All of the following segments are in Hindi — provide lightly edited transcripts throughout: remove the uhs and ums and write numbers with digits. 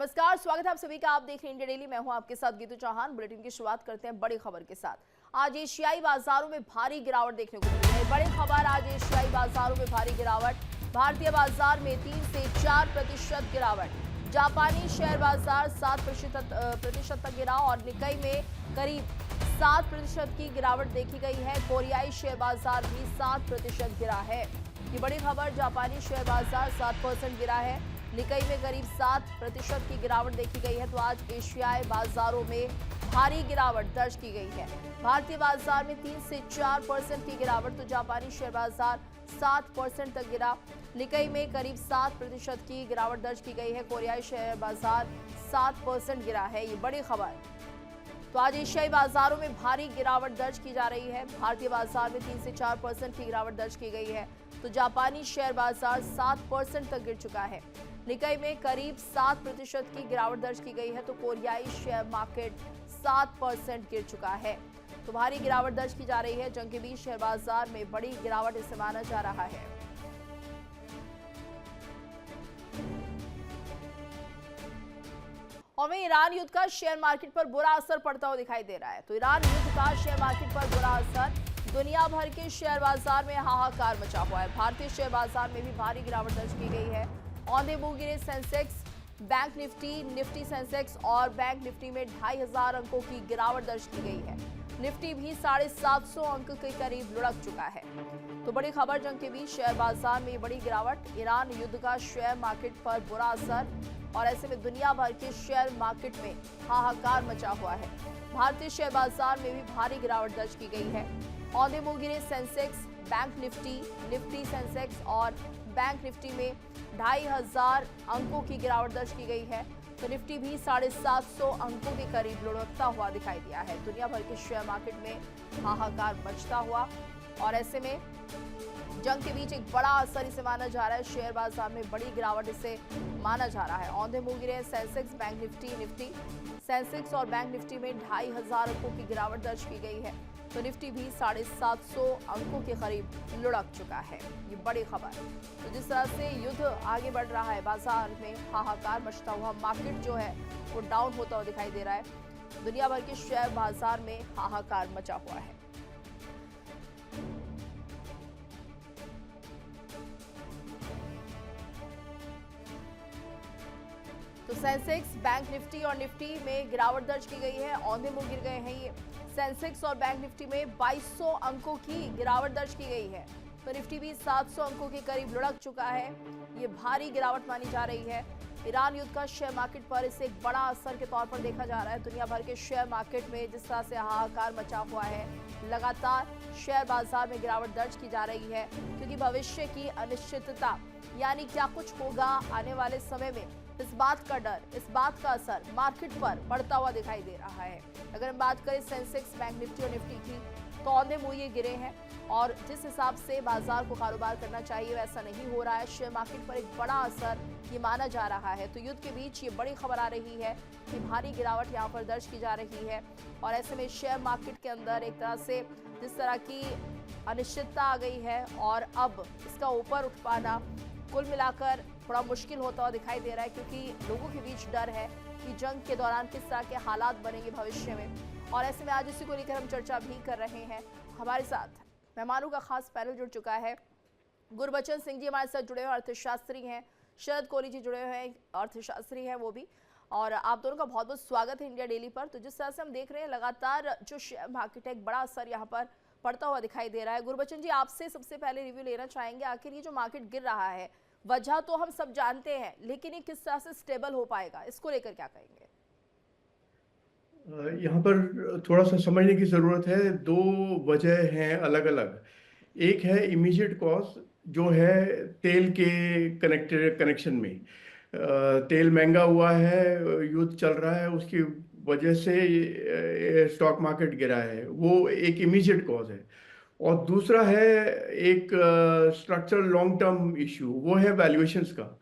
नमस्कार, स्वागत है आप सभी का। आप देख रहे हैं इंडिया डेली। मैं हूं आपके साथ गीतू चौहान। बुलेटिन की शुरुआत करते हैं बड़ी खबर के साथ। आज एशियाई बाजारों में भारी गिरावट देखने को मिली है। बड़ी खबर, आज एशियाई बाजारों में भारी गिरावट। भारतीय बाजार में 3 से 4% गिरावट। जापानी शेयर बाजार 7% तक गिरा और निकाई में करीब 7% की गिरावट देखी गई है। कोरियाई शेयर बाजार भी 7% गिरा है। ये बड़ी खबर, जापानी शेयर बाजार 7% गिरा है, निकाई में करीब 7% की गिरावट देखी गई है। तो आज एशियाई बाजारों में भारी गिरावट दर्ज की गई है। भारतीय बाजार में 3 से 4% की गिरावट, तो जापानी शेयर बाजार 7% तक गिरा। निकाई में करीब 7% की गिरावट दर्ज की गई है। कोरियाई शेयर बाजार 7% गिरा है। ये बड़ी खबर। तो आज एशियाई बाजारों में भारी गिरावट दर्ज की जा रही है। भारतीय बाजार में 3 से 4% की गिरावट दर्ज की गई है। तो जापानी शेयर बाजार 7% तक गिर चुका है। निकाई में करीब 7% की गिरावट दर्ज की गई है। तो कोरियाई शेयर मार्केट 7% गिर चुका है। तो भारी गिरावट दर्ज की जा रही है। जंग के बीच शेयर बाजार में बड़ी गिरावट इसे माना जा रहा है। और वहीं ईरान युद्ध का शेयर मार्केट पर बुरा असर पड़ता हुआ दिखाई दे रहा है। तो ईरान युद्ध का शेयर मार्केट पर बुरा असर, दुनिया भर के शेयर बाजार में हाहाकार मचा हुआ है। भारतीय शेयर बाजार में भी भारी गिरावट दर्ज की गई है। औंधे मुंह गिरे सेंसेक्स, बैंक निफ्टी सेंसेक्स और बैंक निफ्टी में 2500 अंकों की गिरावट दर्ज की गई है। निफ्टी भी 750 अंक के करीब लुढ़क चुका है। तो बड़ी खबर, जंग के बीच शेयर बाजार में बड़ी गिरावट, ईरान युद्ध का शेयर मार्केट पर बुरा असर और ऐसे में दुनिया भर के शेयर मार्केट में हाहाकार मचा हुआ है। भारतीय शेयर बाजार में भी भारी गिरावट दर्ज की गई है। औंधे मुंह गिरे सेंसेक्स, बैंक निफ्टी सेंसेक्स और बैंक निफ्टी में 2500 अंकों की गिरावट दर्ज की गई है। तो निफ्टी भी 750 अंकों के करीब लुढ़कता हुआ दिखाई दिया है। दुनिया भर के शेयर मार्केट में हाहाकार मचता हुआ और ऐसे में जंग के बीच एक बड़ा असर इसे माना जा रहा है। शेयर बाजार में बड़ी गिरावट इसे माना जा रहा है। औंधे मुंह गिरे सेंसेक्स, बैंक निफ्टी सेंसेक्स और बैंक निफ्टी में 2500 अंकों की गिरावट दर्ज की गई है। तो निफ्टी भी 750 अंकों के करीब लुढ़क चुका है। ये बड़ी खबर। तो जिस तरह से युद्ध आगे बढ़ रहा है, बाजार में हाहाकार मचता हुआ, मार्केट जो है वो डाउन होता हुआ दिखाई दे रहा है। दुनिया भर के शेयर बाजार में हाहाकार मचा हुआ है। तो सेंसेक्स, बैंक निफ्टी और निफ्टी में गिरावट दर्ज की गई है। औंधे मुंह गिर गए हैं ये। सेंसेक्स और बैंक निफ्टी में 2200 अंकों की गिरावट दर्ज की गई है। तो निफ्टी भी 700 अंकों के करीब लुढ़क चुका है। ये भारी गिरावट मानी जा रही है। ईरान युद्ध का शेयर मार्केट पर इसे एक बड़ा असर के तौर पर देखा जा रहा है। दुनिया भर के शेयर मार्केट में जिस तरह से हाहाकार मचा हुआ है, लगातार शेयर बाजार में गिरावट दर्ज की जा रही है, क्योंकि भविष्य की अनिश्चितता, यानी क्या कुछ होगा आने वाले समय में, इस बात का डर, इस बात का असर मार्केट पर पड़ता हुआ दिखाई दे रहा है। अगर हम बात करें सेंसेक्स, बैंक निफ्टी और निफ्टी की, तो औंधे मुंह ये गिरे हैं और जिस हिसाब से बाजार को कारोबार करना चाहिए वैसा नहीं हो रहा है। शेयर मार्केट पर एक बड़ा असर ये माना जा रहा है। तो युद्ध के बीच ये बड़ी खबर आ रही है कि भारी गिरावट यहाँ पर दर्ज की जा रही है और ऐसे में शेयर मार्केट के अंदर एक तरह से जिस तरह की अनिश्चितता आ गई है और अब इसका ऊपर उठ पाना कुल मिलाकर थोड़ा मुश्किल होता हुआ दिखाई दे रहा है, क्योंकि लोगों के बीच डर है कि जंग के दौरान किस तरह के हालात बनेंगे भविष्य में। और ऐसे में आज इसी को लेकर हम चर्चा भी कर रहे हैं। हमारे साथ मेहमानों का खास पैनल जुड़ चुका है। गुरबचन सिंह जी हमारे साथ जुड़े हुए अर्थशास्त्री हैं, शरद कोहली जी जुड़े हुए हैं, अर्थशास्त्री हैं वो भी। और आप दोनों का बहुत बहुत स्वागत है इंडिया डेली पर। तो जिस तरह से हम देख रहे हैं, लगातार जो शेयर मार्केट है, एक बड़ा असर यहाँ पर पड़ता हुआ दिखाई दे रहा है। गुरबचन जी, आपसे सबसे पहले रिव्यू लेना चाहेंगे, आखिर ये जो मार्केट गिर रहा है, वजह तो हम सब जानते हैं, लेकिन ये किस तरह से स्टेबल हो पाएगा, इसको लेकर क्या कहेंगे? यहाँ पर थोड़ा सा समझने की ज़रूरत है। दो वजह हैं अलग अलग। एक है इमीडिएट कॉज, जो है तेल के कनेक्शन में। तेल महंगा हुआ है, युद्ध चल रहा है, उसकी वजह से स्टॉक मार्केट गिरा है, वो एक इमीडिएट कॉज है। और दूसरा है एक स्ट्रक्चरल लॉन्ग टर्म इशू, वो है वैल्यूएशंस का।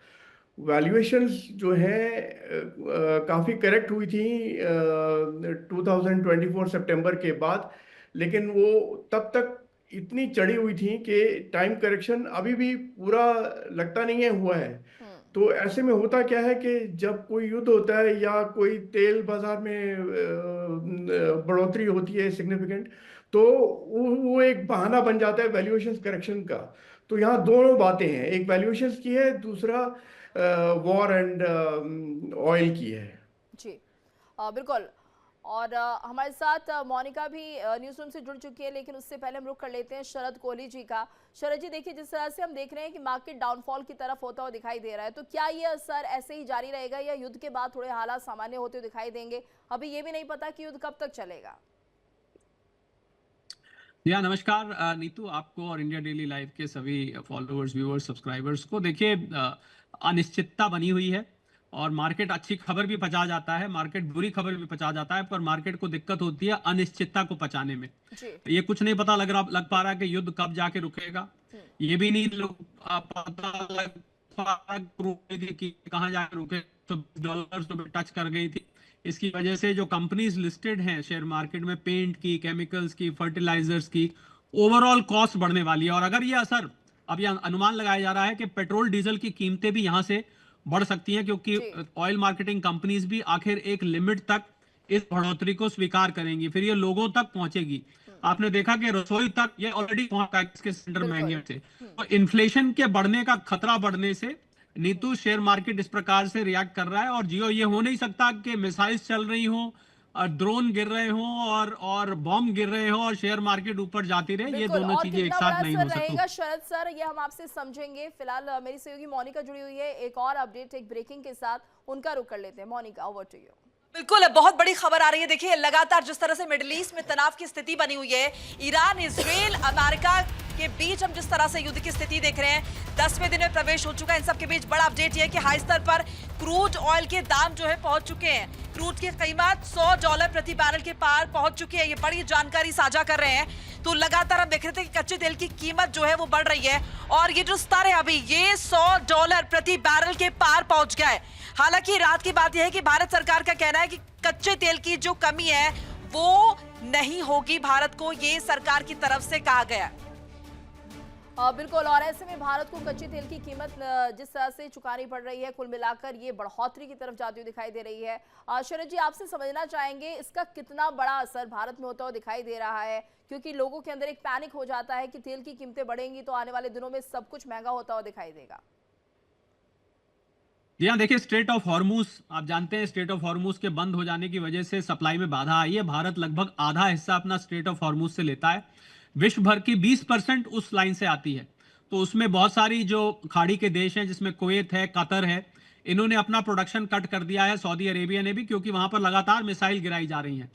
वैल्यूएशंस जो है काफ़ी करेक्ट हुई थी 2024 सितंबर के बाद, लेकिन वो तब तक इतनी चढ़ी हुई थी कि टाइम करेक्शन अभी भी पूरा लगता नहीं है हुआ है। तो ऐसे में होता क्या है कि जब कोई युद्ध होता है या कोई तेल बाजार में बढ़ोतरी होती है सिग्निफिकेंट, तो वो एक बहाना बन जाता है वैल्यूएशन करेक्शन का। तो यहाँ दोनों बातें हैं, एक वैल्यूएशंस की है, दूसरा वॉर एंड ऑयल की है। जी बिल्कुल। और हमारे साथ मोनिका भी न्यूज़ रूम से जुड़ चुकी है, लेकिन उससे पहले हम रुख कर लेते हैं शरद कोहली जी का। शरद जी, देखिए जिस तरह से हम देख रहे हैं कि मार्केट डाउनफॉल की तरफ होता हुआ दिखाई दे रहा है, तो क्या ये असर ऐसे ही जारी रहेगा या युद्ध के बाद थोड़े हालात सामान्य होते हुए दिखाई देंगे? अभी ये भी नहीं पता कि युद्ध कब तक चलेगा। या नमस्कार नीतू, आपको और इंडिया डेली लाइव के सभी फॉलोअर्स, व्यूअर्स, सब्सक्राइबर्स को। देखिए, अनिश्चितता बनी हुई है और मार्केट अच्छी खबर भी पचा जाता है, मार्केट बुरी खबर भी पचा जाता है, पर मार्केट को दिक्कत होती है अनिश्चितता को पचाने में। जी। ये कुछ नहीं पता लग पा रहा है कि युद्ध कब जाके रुकेगा। ये भी नहीं पता लग पा रहा कि कहाँ जाके रुके। तो डॉलर तो टच कर गई थी। इसकी वजह से जो कंपनीज लिस्टेड हैं शेयर मार्केट में, पेंट की, केमिकल्स की, फर्टिलाइजर्स की, ओवरऑल कॉस्ट बढ़ने वाली है। और अगर ये असर, अब यह अनुमान लगाया जा रहा है कि पेट्रोल डीजल की कीमतें भी यहां से बढ़ सकती हैं, क्योंकि ऑयल मार्केटिंग कंपनीज भी आखिर एक लिमिट तक इस बढ़ोतरी को स्वीकार करेंगी, फिर ये लोगों तक पहुंचेगी। आपने देखा कि रसोई तक ये ऑलरेडी पहुंचा है इसके सिलेंडर महंगे से। तो इन्फ्लेशन के बढ़ने का खतरा बढ़ने से नीतू शेयर मार्केट इस प्रकार से रिएक्ट कर रहा है। और जियो, ये हो नहीं सकता कि मिसाइल्स चल रही हो, ड्रोन गिर रहे हो और बॉम्ब गिर रहे हो और शेयर मार्केट ऊपर जाती रहे। ये दोनों चीजें एक साथ नहीं हो सकती। शरद सर, ये हम आपसे समझेंगे। फिलहाल मेरी सहयोगी मोनिका जुड़ी हुई है एक और अपडेट, एक ब्रेकिंग के साथ, उनका रुख कर लेते हैं। Monika, over to you. बिल्कुल, बहुत बड़ी खबर आ रही है। देखिए, लगातार जिस तरह से मिडिल ईस्ट में तनाव की स्थिति बनी हुई है, ईरान, इजराइल, अमेरिका के बीच हम जिस तरह से युद्ध की स्थिति देख रहे हैं, 10वें दिन में प्रवेश हो चुका है। इन सब के बीच बड़ा अपडेट यह है कि हाई स्तर पर क्रूड ऑयल के दाम जो है पहुंच चुके हैं। क्रूड की कीमत $100 प्रति बैरल के पार पहुंच चुकी है। ये बड़ी जानकारी साझा कर रहे हैं। तो लगातार हम देख रहे थे कि कच्चे तेल की कीमत जो है वो बढ़ रही है और ये जो स्तर है अभी, ये $100 प्रति बैरल के पार पहुंच गया है। हालांकि रात की बात यह है कि भारत सरकार का कहना है कि कच्चे तेल की जो कमी है वो नहीं होगी भारत को, ये सरकार की तरफ से कहा गया है। बिल्कुल, और ऐसे में भारत को कच्चे तेल की कीमत जिस तरह से चुकानी पड़ रही है, कुल मिलाकर ये बढ़ोतरी की तरफ जाती हुई दिखाई दे रही है। शरद जी, आपसे समझना चाहेंगे इसका कितना बड़ा असर भारत में होता हुआ दिखाई दे रहा है, क्योंकि लोगों के अंदर एक पैनिक हो जाता है कि तेल की कीमतें बढ़ेंगी तो आने वाले दिनों में सब कुछ महंगा होता हुआ दिखाई देगा। यहाँ देखिए, स्ट्रेट ऑफ हॉर्मूज, आप जानते हैं स्ट्रेट ऑफ हॉर्मूज के बंद हो जाने की वजह से सप्लाई में बाधा आई है। भारत लगभग आधा हिस्सा अपना स्ट्रेट ऑफ हॉर्मूज से लेता है। विश्व भर की 20% उस लाइन से आती है। तो उसमें बहुत सारी जो खाड़ी के देश हैं, जिसमें कुवैत है, कतर है, इन्होंने अपना प्रोडक्शन कट कर दिया है। सऊदी अरेबिया ने भी, क्योंकि वहां पर लगातार मिसाइल गिराई जा रही हैं।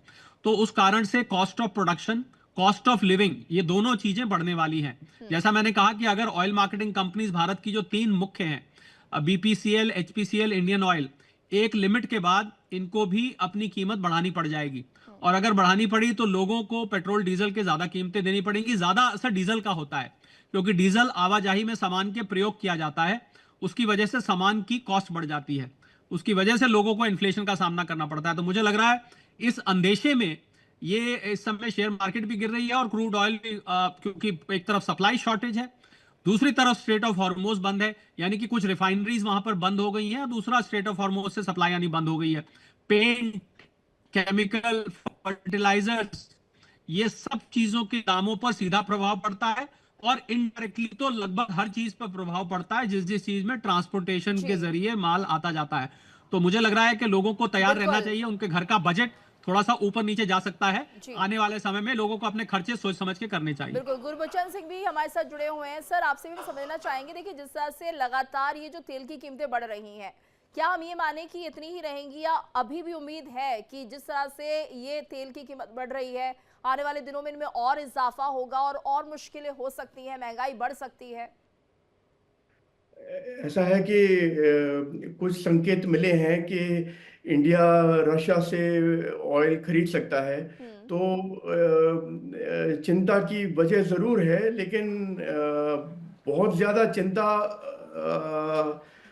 तो उस कारण से cost of production, cost of living, ये दोनों चीजें बढ़ने वाली हैं। जैसा मैंने कहा कि अगर ऑयल मार्केटिंग कंपनीज भारत की जो 3 मुख्य हैं, बीपीसीएल, एचपीसीएल, इंडियन ऑयल, एक लिमिट के बाद इनको भी अपनी कीमत बढ़ानी पड़ जाएगी। और अगर बढ़ानी पड़ी तो लोगों को पेट्रोल डीजल के ज्यादा कीमतें देनी पड़ेंगी। ज्यादा असर डीजल का होता है, क्योंकि डीजल आवाजाही में सामान के प्रयोग किया जाता है, उसकी वजह से सामान की कॉस्ट बढ़ जाती है, उसकी वजह से लोगों को इन्फ्लेशन का सामना करना पड़ता है। तो मुझे लग रहा है इस अंदेशे में ये इस समय शेयर मार्केट भी गिर रही है और क्रूड ऑयल भी, क्योंकि एक तरफ सप्लाई शॉर्टेज है, दूसरी तरफ स्ट्रेट ऑफ हॉर्मोज बंद है, यानी कि कुछ रिफाइनरीज वहां पर बंद हो गई हैं। दूसरा, स्ट्रेट ऑफ हॉर्मोज से सप्लाई यानी बंद हो गई है। पेंट, केमिकल, फर्टिलाइजर्स, ये सब चीजों के दामों पर सीधा प्रभाव पड़ता है और इनडायरेक्टली तो लगभग हर चीज पर प्रभाव पड़ता है जिस चीज में ट्रांसपोर्टेशन के जरिए माल आता जाता है। तो मुझे लग रहा है कि लोगों को तैयार रहना चाहिए। उनके घर का बजट थोड़ा सा ऊपर नीचे जा सकता है। आने वाले समय में लोगों को अपने खर्चे सोच समझ के करने चाहिए। बिल्कुल, गुरबचन सिंह भी हमारे साथ जुड़े हुए हैं। सर, आपसे भी समझना चाहेंगे, देखिए जिस तरह से लगातार ये जो तेल की कीमतें बढ़ रही हैं, क्या हम ये माने कि इतनी ही रहेंगी या अभी भी उम्मीद है कि जिस तरह से ये तेल की कीमत बढ़ रही है, आने वाले दिनों में इनमें और इजाफा होगा और मुश्किलें हो सकती हैं, महंगाई बढ़ सकती है? ऐसा है कि कुछ संकेत मिले हैं कि इंडिया रशिया से ऑयल खरीद सकता है। तो चिंता की वजह ज़रूर है, लेकिन बहुत ज़्यादा चिंता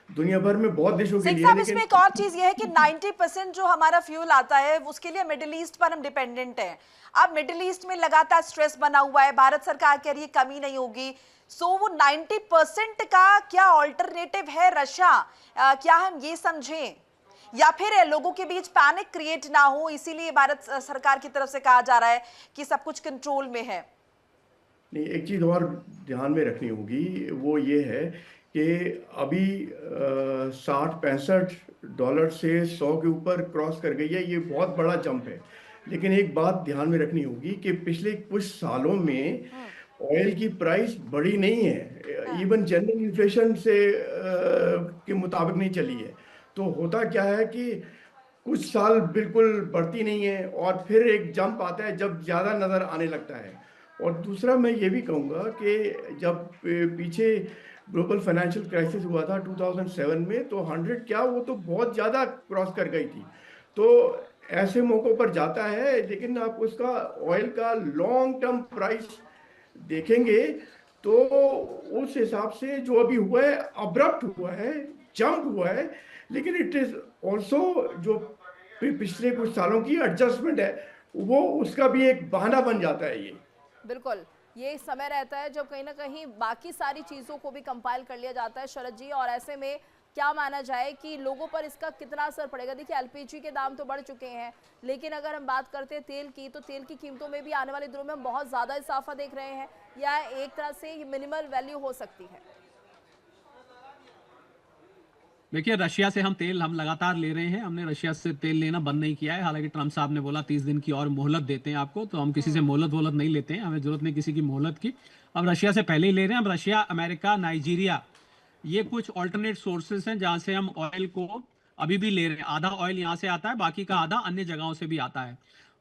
दुनिया भर में बहुत देशों के सिंह लिए, साहब, लेकिन इसमें एक और चीज ये है कि 90% जो हमारा फ्यूल आता है उसके लिए मिडिल ईस्ट पर हम डिपेंडेंट हैं। अब मिडिल ईस्ट में लगातार स्ट्रेस बना हुआ है, भारत सरकार कह रही है कमी नहीं होगी, सो वो 90% का क्या ऑल्टरनेटिव है रशिया, क्या हम ये समझें, या फिर लोगों के बीच पैनिक क्रिएट ना हो इसीलिए भारत सरकार की तरफ से कहा जा रहा है कि सब कुछ कंट्रोल में है? नहीं, एक चीज़ और ध्यान में रखनी होगी, वो ये है कि अभी 60-65 डॉलर से 100 के ऊपर क्रॉस कर गई है, ये बहुत बड़ा जंप है। लेकिन एक बात ध्यान में रखनी होगी कि पिछले कुछ सालों में ऑयल की प्राइस बढ़ी नहीं है, इवन जनरल इन्फ्लेशन से के मुताबिक नहीं चली है। तो होता क्या है कि कुछ साल बिल्कुल बढ़ती नहीं है और फिर एक जंप आता है जब ज़्यादा नज़र आने लगता है। और दूसरा मैं ये भी कहूँगा कि जब पीछे ग्लोबल फाइनेंशियल क्राइसिस हुआ था 2007 में, तो 100 क्या, वो तो बहुत ज़्यादा क्रॉस कर गई थी। तो ऐसे मौक़ों पर जाता है, लेकिन आप उसका ऑयल का लॉन्ग टर्म प्राइस देखेंगे तो उस हिसाब से जो अभी हुआ है, अब्रप्ट हुआ है, जंप हुआ है, लेकिन इट इज़ ऑल्सो जो पिछले कुछ सालों की एडजस्टमेंट है, वो उसका भी एक बहाना बन जाता है। ये बिल्कुल, ये समय रहता है जब कहीं ना कहीं बाकी सारी चीज़ों को भी कंपाइल कर लिया जाता है शरद जी, और ऐसे में क्या माना जाए कि लोगों पर इसका कितना असर पड़ेगा? देखिए, एलपीजी के दाम तो बढ़ चुके हैं, लेकिन अगर हम बात करते हैं तेल की, तो तेल की कीमतों में भी आने वाले दिनों में हम बहुत ज़्यादा इजाफा देख रहे हैं, या एक तरह से ये मिनिमल वैल्यू हो सकती है? देखिए, रशिया से हम लगातार ले रहे हैं, हमने रशिया से तेल लेना बंद नहीं किया है। हालांकि ट्रम्प साहब ने बोला 30 दिन की और मोहलत देते हैं आपको, तो हम किसी से मोहलत नहीं लेते हैं, हमें जरूरत नहीं किसी की मोहलत की। अब रशिया से पहले ही ले रहे हैं। अब रशिया, अमेरिका, नाइजीरिया, ये कुछ ऑल्टरनेट सोर्सेस हैं जहां से हम ऑयल को अभी भी ले रहे हैं। आधा ऑयल यहाँ से आता है, बाकी का आधा अन्य जगहों से भी आता है।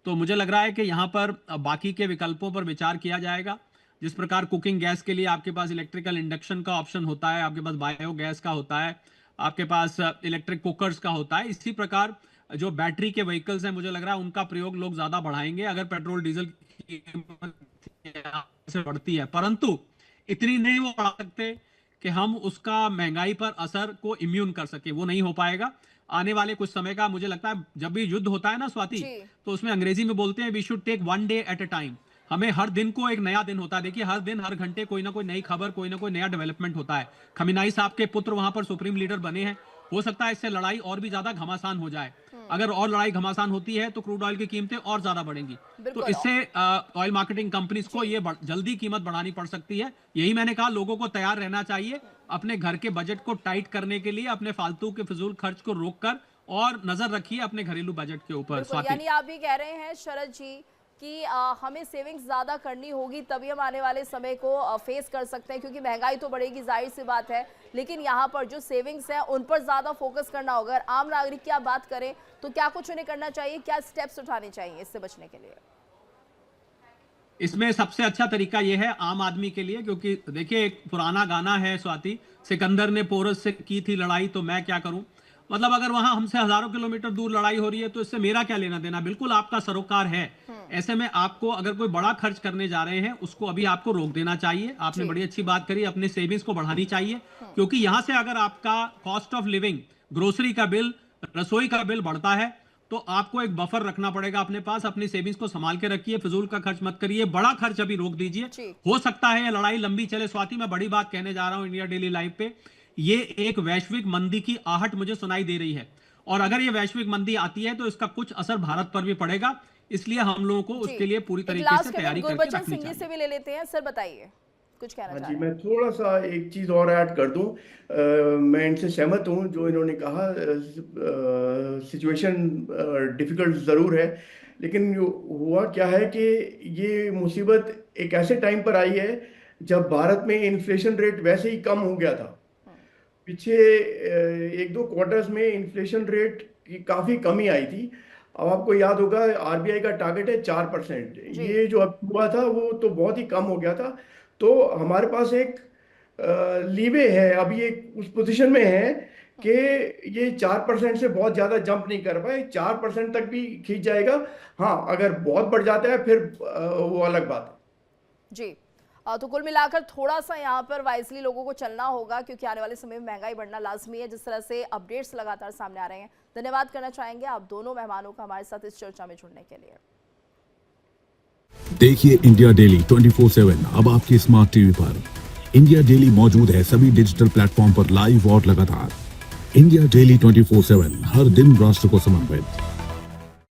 तो मुझे लग रहा है कि यहाँ पर बाकी के विकल्पों पर विचार किया जाएगा। जिस प्रकार कुकिंग गैस के लिए आपके पास इलेक्ट्रिकल इंडक्शन का ऑप्शन होता है, आपके पास बायो गैस का होता है, आपके पास इलेक्ट्रिक कुकर्स का होता है, इसी प्रकार जो बैटरी के व्हीकल्स हैं, मुझे लग रहा है उनका प्रयोग लोग ज्यादा बढ़ाएंगे अगर पेट्रोल डीजल की कीमत से बढ़ती है। परंतु इतनी नहीं वो बढ़ा सकते कि हम उसका महंगाई पर असर को इम्यून कर सके, वो नहीं हो पाएगा। आने वाले कुछ समय का मुझे लगता है, जब भी युद्ध होता है ना स्वाति, तो उसमें अंग्रेजी में बोलते हैं we should take one day at a time. हमें हर दिन को एक नया दिन होता है। देखिए, हर दिन हर घंटे कोई ना कोई नई खबर, कोई ना कोई नया डेवलपमेंट होता है। खमीनाई साहब के पुत्र वहां पर सुप्रीम लीडर बने हैं, हो सकता है इससे लड़ाई और भी ज्यादा घमासान हो जाए। अगर और लड़ाई घमासान होती है तो क्रूड ऑयल की कीमतें और ज्यादा बढ़ेंगी, तो इससे ऑयल मार्केटिंग कंपनीज को ये जल्दी कीमत बढ़ानी पड़ सकती है। यही मैंने कहा, लोगों को तैयार रहना चाहिए अपने घर के बजट को टाइट करने के लिए, अपने फालतू के फिजूल खर्च को रोककर, और नजर रखिए अपने घरेलू बजट के ऊपर। यानी आप भी कह रहे हैं शरद जी कि हमें सेविंग्स ज़्यादा करनी होगी, तभी हम आने वाले समय को फेस कर सकते हैं, क्योंकि महंगाई तो बढ़ेगी, जाहिर सी बात है, लेकिन यहाँ पर जो सेविंग्स हैं उन पर ज़्यादा फोकस करना होगा। अगर आम नागरिक की आप बात करें तो क्या कुछ उन्हें करना चाहिए, क्या स्टेप्स उठाने चाहिए इससे बचने के लिए? इसमें सबसे अच्छा तरीका यह है आम आदमी के लिए, क्योंकि देखिए, एक पुराना गाना है स्वाति, सिकंदर ने पोरस से की थी लड़ाई तो मैं क्या करूं। मतलब अगर वहां हमसे हजारों किलोमीटर दूर लड़ाई हो रही है तो इससे मेरा क्या लेना देना, बिल्कुल आपका सरोकार है। ऐसे में आपको अगर कोई बड़ा खर्च करने जा रहे हैं, उसको अभी आपको रोक देना चाहिए। आपने बड़ी अच्छी बात करी, अपने सेविंग्स को बढ़ानी चाहिए, क्योंकि यहां से अगर आपका कॉस्ट ऑफ लिविंग, ग्रोसरी का बिल, रसोई का बिल बढ़ता है, तो आपको एक बफर रखना पड़ेगा अपने पास। अपनी सेविंग्स को संभाल के रखिए, फिजूल का खर्च मत करिए, बड़ा खर्च अभी रोक दीजिए। हो सकता है ये लड़ाई लंबी चले। स्वाति, मैं बड़ी बात कहने जा रहा हूं इंडिया डेली लाइव पे, ये एक वैश्विक मंदी की आहट मुझे सुनाई दे रही है, और अगर ये वैश्विक मंदी आती है तो इसका कुछ असर भारत पर भी पड़ेगा। इसलिए हम लोगों को उसके लिए पूरी तरीके से तैयारी करके रखनी चाहिए। से भी ले लेते हैं। सर बताइए, कुछ कहना चाह रहे हैं? मैं थोड़ा सा एक चीज़ और ऐड कर दूं। मैं इनसे सहमत हूं जो इन्होंने कहा। सिचुएशन डिफिकल्ट ज़रूर है, लेकिन हुआ क्या है कि ये मुसीबत एक ऐसे टाइम पर आई है जब भारत में इन्फ्लेशन रेट वैसे ही कम हो गया था। पीछे 1-2 क्वार्टर्स में इन्फ्लेशन रेट की काफ़ी कमी आई थी। अब आपको याद होगा आरबीआई का टारगेट है 4%। ये जो अब हुआ था वो तो बहुत ही कम हो गया था। तो हमारे पास एक लीवे है, अभी एक उस पोजीशन में है कि ये 4% से बहुत ज़्यादा जंप नहीं कर पाए, 4% तक भी खींच जाएगा। हाँ, अगर बहुत बढ़ जाता है फिर वो अलग बात है। जी, तो कुल मिलाकर थोड़ा सा यहाँ पर वाइजली लोगों को चलना होगा, क्योंकि आने वाले समय में महंगाई बढ़ना लाजमी है। जिस तरह से अपडेट्स लगातार सामने आ रहे हैं, धन्यवाद करना चाहेंगे आप दोनों मेहमानों का हमारे साथ इस चर्चा में जुड़ने के लिए। देखिए इंडिया डेली 24/7 अब आपके स्मार्ट टीवी पर। इंडिया डेली मौजूद है सभी डिजिटल प्लेटफॉर्म पर लाइव और लगातार। इंडिया डेली 24/7 हर दिन राष्ट्र को समर्पित।